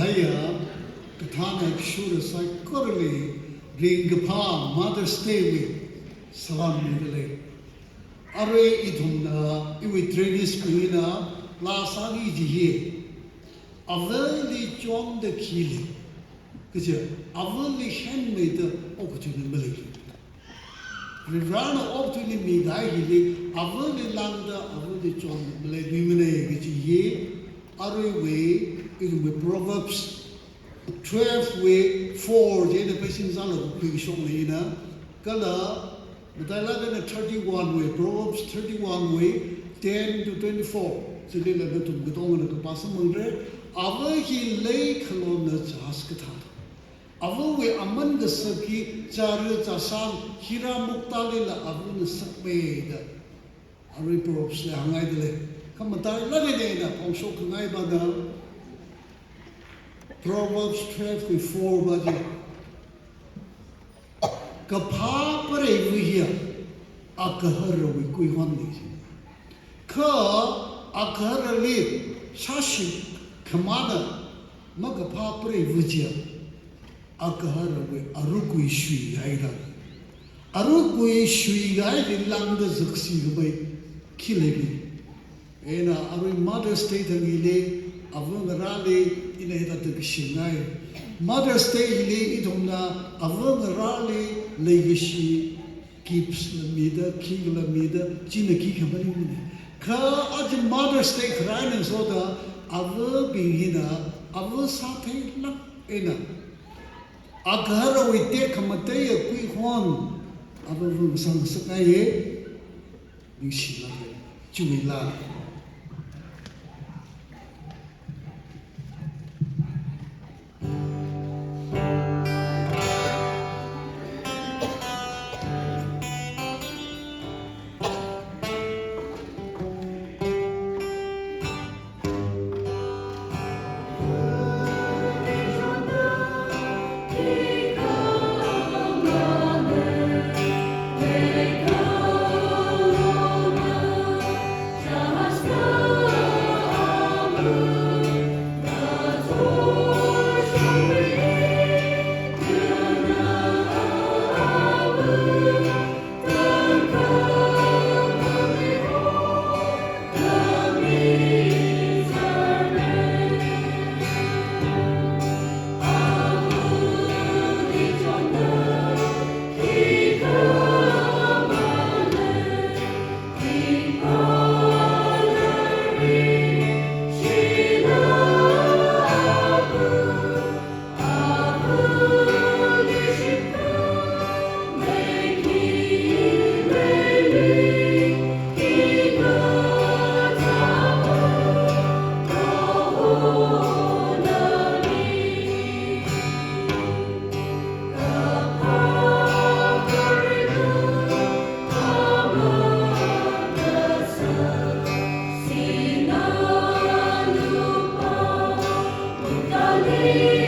haya katana shura sai korle ring pa Mother's Day we salam nidale are idhumna iwi tradis mina la sagi jiye avali chom de khili kje avali handmade opportunity mali Rana opportunity mi dai hili avali landa avali chom mali bimene kje ye are we in Proverbs 12 way 4 je de pesin zalo pi shong le na kala Mutala na 31 way Proverbs 31 way 10 to 24 sili la betu gutong na pasa mangre ava hi lei khalo na jas ka tha ava we aman ga saki char cha sang hira muktali la avu na sakbe da ari Proverbs le hangai de kamata la ne na pong so ngai ba da Proverbs 12:4 baje kapha pare wiya akhar wi kui hon ni kha akhar li shashi khamana magapha pare wiya akhar wi arukui shui yaida arukui shui gai lang da zaksi bai khilegi ena ari Mother's Day thangile avung rale ina hita shingai Mother's Day hili idhumna avung rale legacy keeps la mida king la mida jina ki khamari mune ka aj Mother's Day khrain soda av bingina av sathe lak ena aghar we te khamate kui hon av vu sang sakaye nishi la chui la Amen.